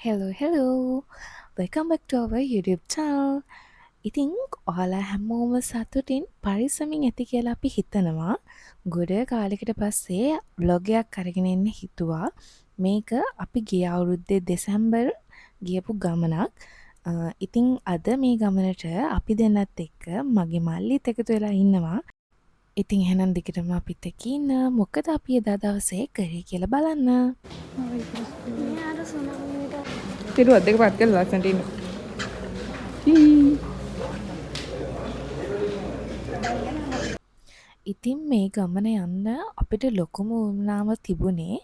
Hello. Welcome back to our YouTube channel. ඉතින් ඔයාලා හැමෝම සතුටින් පරිස්සමින් ඇති කියලා අපි හිතනවා. ගොඩ කාලෙකට පස්සේ vlog එකක් අරගෙන එන්න හිතුවා. මේක අපි ගිය අවුරුද්දේ දෙසැම්බර් ගියපු ගමනක්. ඉතින් අද මේ ගමනට අපි දෙන්නත් එක්ක මගේ මල්ලිත් එකතු වෙලා ඉන්නවා. ඉතින් එහෙනම් දිගටම අපිත් එක්ක ඉන්න. මොකද අපි එදා දවසේ කරේ කියලා බලන්න. තිරුවත් දෙක පත් කරලා ලස්සනට ඉන්න. ඉතින් මේ ගමන යන්න අපිට ලොකුම වුණාම තිබුණේ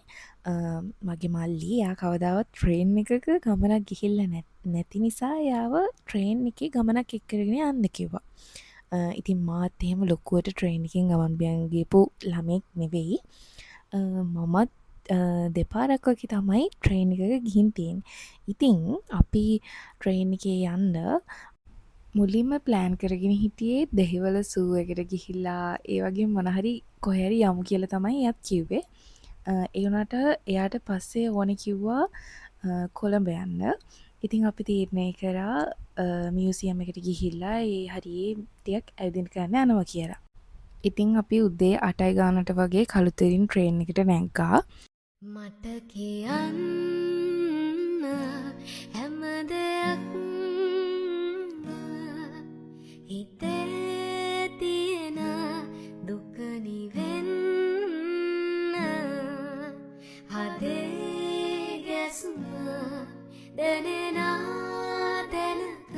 මගේ මල්ලි එයා කවදාවත් ට්‍රේන් එකක ගමනක් ගිහිල්ලා නැති නිසා එයාව ට්‍රේන් එකේ ගමනක් එක්කගෙන යන්න කිව්වා. ඉතින් මාත් එහෙම ලොකුවට ට්‍රේන් එකකින් ගමන් බියන් ගිහපු ළමෙක් නෙවෙයි. මමත් දෙපාරක් වගේ තමයි ට්‍රේන් එකක ගිහින් තියෙන්නේ. ඉතින් අපි ට්‍රේන් එකේ යන්න මුලින්ම ප්ලෑන් කරගෙන හිටියේ දෙහිවල සූ එකට ගිහිල්ලා ඒ වගේ මොන හරි කොහේ හරි යමු කියලා තමයි එයාත් කිව්වේ. ඒ වුණාට එයාට පස්සේ ඕනේ කිව්වා කොළඹ යන්න. ඉතින් අපි තීරණය කරා මියුසියම් එකට ගිහිල්ලා ඒ හරියේ ටිකක් ඇවිදින්න කරන්න යනවා කියලා. ඉතින් අපි උදේ 8යි ගානට වගේ කළුතරින් ට්‍රේන් එකට නැග්ගා. මට කියන්න හැම දෙයක් හිතේ තියෙන දුක නිවෙන්න හදේ ගැස්ම දැනෙන තැනක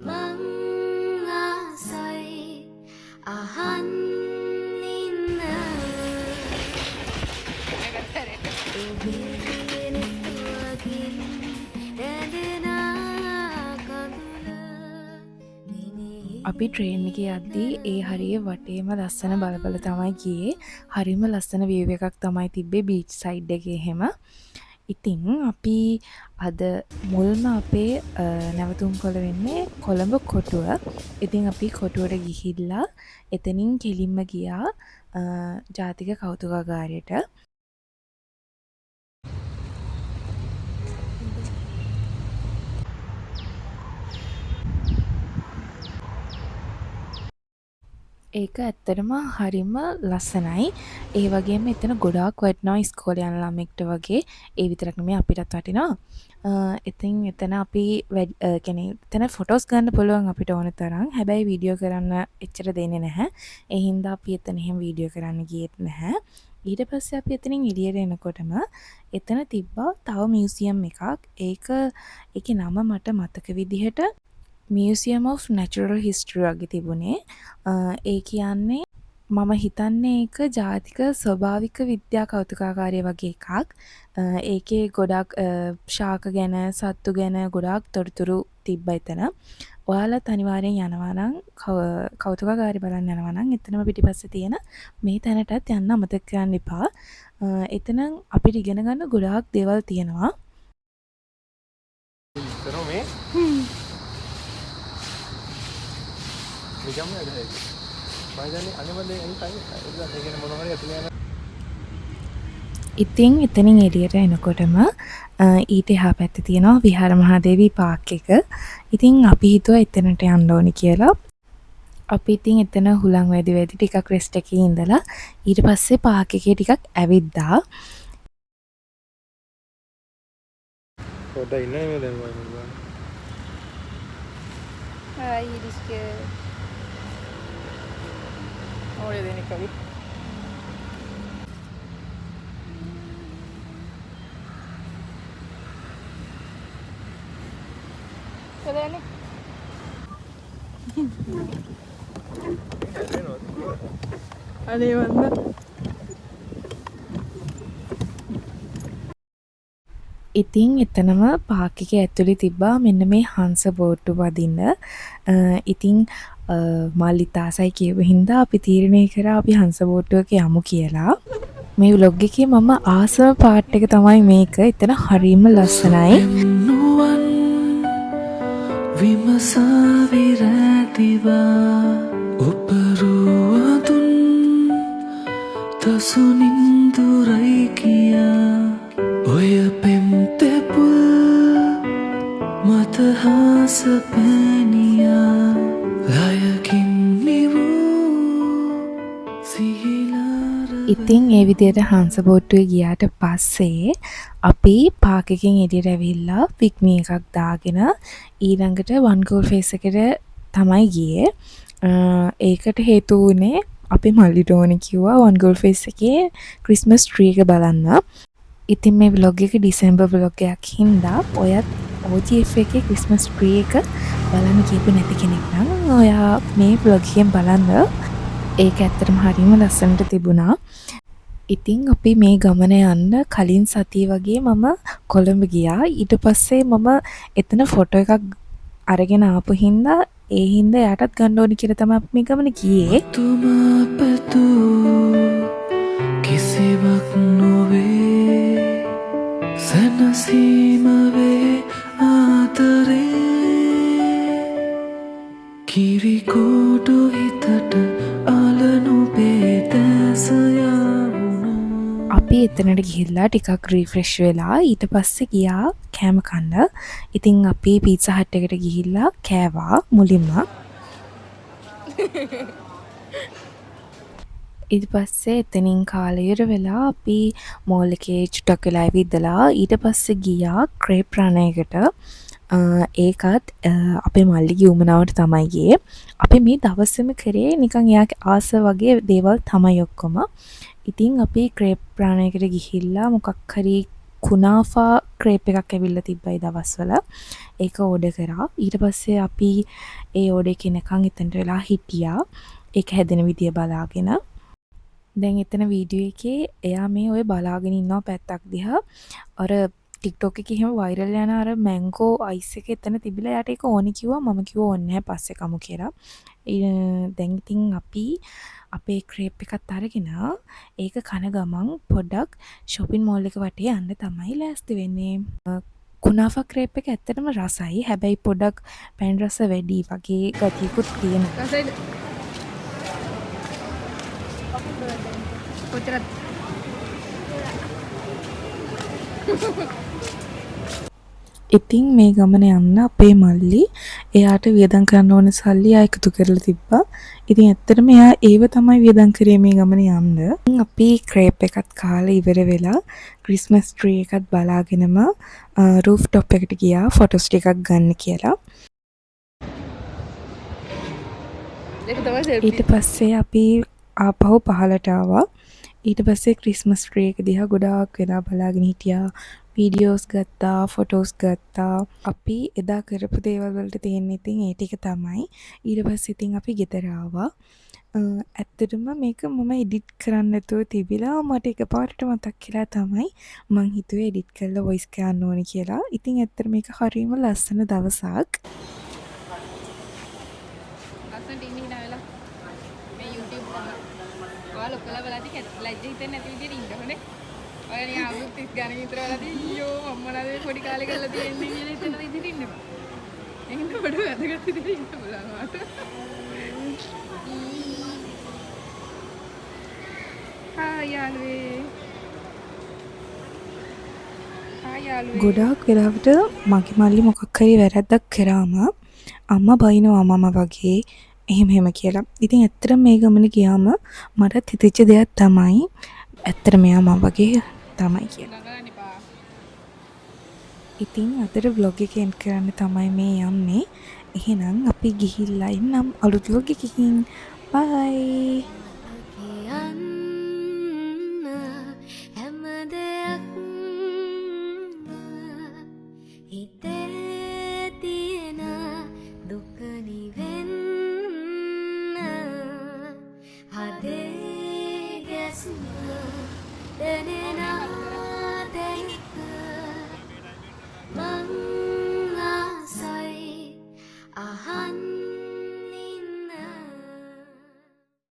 මං ආසයි අහන්න අපි ට්‍රේන් එකේ යද්දී ඒ හරියේ වටේම ලස්සන බලබල තමයි ගියේ. හරිම ලස්සන view එකක් තමයි තිබ්බේ බීච් සයිඩ් එකේ එහෙම. ඉතින් අපි අද මුල්ම අපේ නැවතුම් කොළ වෙන්නේ කොළඹ කොටුව. ඉතින් අපි කොටුවට ගිහිල්ලා එතනින් කෙලින්ම ගියා ජාතික කෞතුකාගාරයට. ඒක ඇත්තටම හරිම ලස්සනයි. ඒ වගේම එතන ගොඩාක් වටිනවා ඉස්කෝලේ යන ළමෙක්ට වගේ. ඒ විතරක් නෙමෙයි අපිටත් වටිනවා. එතන අපි එතන ෆොටෝස් ගන්න පුළුවන් අපිට ඕන තරම්. හැබැයි වීඩියෝ කරන්න එච්චර දෙන්නේ නැහැ. ඒ හින්දා අපි එතන එහෙම වීඩියෝ කරන්න ගියෙත් නැහැ. ඊට පස්සේ අපි එතනින් එළියට එනකොටම එතන තිබ්බා තව මියුසියම් එකක්. ඒකේ නම මට මතක විදිහට Museum of Natural History වගේ තිබුණේ. ඒ කියන්නේ මම හිතන්නේ ඒක ජාතික ස්වභාවික විද්‍යා කෞතුකාගාරය වගේ එකක්. ඒකේ ගොඩක් ශාක ගැන සත්තු ගැන ගොඩාක් තොරතුරු තිබ්බ එතන. ඔයාලත් අනිවාර්යෙන් යනවා නම් කෞතුකාගාරය බලන්න යනවා නම් එතනම පිටිපස්සේ තියෙන මේ තැනටත් යන්න අමතක කරන්න එපා. එතන අපිට ඉගෙන ගන්න ගොඩාක් දේවල් තියෙනවා. ඉතින් එතනින් එළියට එනකොටම ඊට එහා පැත්තේ තියෙනවා විහාර මහදේවී පාක් එක. ඉතින් අපි හිතුවා එතනට යන්න ඕනි කියලා. අපි ඉතින් එතන හුලං වැඩි ටිකක් රෙස්ට් එකේ ඉඳලා ඊට පස්සේ පාක් එකේ ටිකක් ඇවිද්දා. පොඩ්ඩක් ඉන්නනේ මේ දැන් මම. Hi, Iriske. Olha, Dani, cabe. Cadê ele? Ali, manda. ඉතින් එතනම පාක් එකේ ඇතුලේ තිබ්බා මෙන්න මේ හංස බෝට්ටු වදින්න. ඉතින් මල්ලිත් ආසයි කියව හින්දා අපි තීරණය කරා අපි හංස බෝට්ටුවක යමු කියලා. මේ vlog එකේ මම ආසම පාට් එක තමයි මේක. එතන හරිම ලස්සනයි. විමසා විරැතිවා උපරුවතුන් තසුනින්දුරයි කියා ඔය පෙම්තෙප ඉතින් ඒ විදියට හංස බෝට්ටුවේ ගියාට පස්සේ අපි පාක් එකෙන් එළියට ඇවිල්ලා පික්මී එකක් දාගෙන ඊළඟට වන් ගෝල් ෆේස් එකට තමයි ගියේ. ඒකට හේතු වුණේ අපි මල්ලිට ඕනේ කිව්වා වන් ගෝල් ෆේස් එකේ ක්‍රිස්මස් ට්‍රී එක බලන්න. ඉතින් මේ vlog එක ඩිසෙම්බර් vlog එකක් හින්දා ඔයත් OGF එකේ ක්‍රිස්මස් ට්‍රී එක බලන්න කියපු නැති කෙනෙක් නම් ඔයා මේ vlog එකෙන් බලන්න. ඒක ඇත්තටම හරිම ලස්සනට තිබුණා. ඉතින් අපි මේ ගමන යන්න කලින් සතිය වගේ මම කොළඹ ගියා. ඊට පස්සේ මම එතන ෆොටෝ එකක් අරගෙන ආපු හින්දා ඒ හින්දා එයාටත් ගන්න ඕනි කියලා තමයි අපි මේ ගමන ගියේ. තුමා පැතූ කිසිවක් නොවේ සැනසීම වේ ආතරේ කිරිකෝටු හිතට අලනු බේතැසයාවුණා. අපි එතනට ගිහිල්ලා ටිකක් රිෆ්‍රෙෂ් වෙලා ඊට පස්සේ ගියා කෑම කන්න. ඉතින් අපි පීට්සා හට් එකට ගිහිල්ලා කෑවා මුලින්ම. ඊට පස්සේ එතනින් කාලය ඉවර වෙලා අපි මෝල් එකේ චුට්ටක් වෙලා ඉඳලා ඊට පස්සේ ගියා ක්‍රේප් රණයකට. ඒකත් අපේ මල්ලිගේ උමනාවට තමයි ගියේ. අපි මේ දවසේම කරේ නිකන් එයාගේ ආස වගේ දේවල් තමයි ඔක්කොම. ඉතින් අපි ක්‍රේප් රණයකට ගිහිල්ලා මොකක් හරි කුනාෆා ක්‍රේප් එකක් ඇවිල්ලා තිබ්බයි දවස්වල. ඒක ඕඩර් කරා. ඊට පස්සේ අපි ඒ ඕඩර් එක එනකන් එතනට වෙලා හිටියා. ඒක හැදෙන විදිය බලාගෙන. දැන් එතන වීඩියෝ එකේ එයා මේ ඔය බලාගෙන ඉන්නවා පැත්තක් දිහා. අර TikTok එකේ එහෙම වයිරල් යන අර මැංගෝ අයිස් එක එතන තිබිලා යාට ඒක ඕනි කිව්වා. මම කිව්වා ඕනේ නැහැ පස්සේ කමු කියලා. දැන් ඉතින් අපි අපේ ක්‍රේප් එකත් අරගෙන ඒක කන ගමන් පොඩ්ඩක් shopping mall එක වටේ යන්න තමයි ලෑස්ති වෙන්නේ. කුනාෆා ක්‍රේප් එක ඇත්තටම රසයි. හැබැයි පොඩ්ඩක් පැන් රස වැඩි වගේ ගතියකුත් තියෙනවා. රසයිද? කොච්චරද? ඉතින් මේ ගමන යන්න අපේ මල්ලි එයාට වියදම් කරන්න ඕන සල්ලි ආ එකතු කරලා තිබ්බා. ඉතින් ඇත්තටම එයා ඒව තමයි වියදම් කරේ මේ ගමන යන්න. අපි ක්‍රේප් එකත් කාලා ඉවර වෙලා ක්‍රිස්මස් ට්‍රී එකත් බලාගෙනම රූෆ් টොප් එකට ගියා ෆොටෝස් ටිකක් ගන්න කියලා. ඒක තමයි selfie. ඊට පස්සේ අපි ආපහු පහලට ආවා. ඊට පස්සේ ක්‍රිස්මස් ට්‍රී එක දිහා ගොඩාක් වෙලා බලාගෙන හිටියා. වීඩියෝස් ගත්තා, ෆොටෝස් ගත්තා. අපි එදා කරපු දේවල් වලට තියෙන ඉතින් ඒ ටික තමයි. ඊට පස්සේ ඉතින් අපි ගෙදර ආවා. ඇත්තටම මේක මම එඩිට් කරන්න නැතුව තිබිලා මට එකපාරට මතක් කියලා තමයි මං හිතුවේ එඩිට් කරලා වොයිස් ගන්න ඕනේ කියලා. ඉතින් ඇත්තට මේක හරියම ලස්සන දවසක්. ලස්සනට ඉන්න හිනා වෙලා මේ YouTube කරලා ඔයාලා ඔක්කොලා බලද්දි ලැජ්ජ හිතෙන්නේ නැති විදිහට ඉන්න ඕනේ. ඔයා නිකන් අවුරුදු 30 ගණන් විතර වෙලාදී අයියෝ අම්මා නේද පොඩි කාලේ කරලා තියෙන්නේ කියලා හිතන විදිහට ඉන්න බෑ. එහෙනම් බඩ වැදගත් විදිහට ඉන්න බලන්න වාට. හායි යාළුවේ. හායි යාළුවේ. ගොඩාක් වෙලාවට මගේ මල්ලි මොකක් හරි වැරද්දක් කරාම අම්මා බයිනවා මම වගේ එහෙම කියලා. ඉතින් ඇත්තටම මේ ගමන ගියාම මට හිතෙච්ච දෙයක් තමයි ඇත්තට මෙයා මම වගේ තමයි කියලා. ගඟලන්න එපා. ඉතින් අදට vlog එක end කරන්න තමයි මේ යන්නේ. එහෙනම් අපි ගිහිල්ලා එන්නම් අලුත් vlog එකකින්. bye.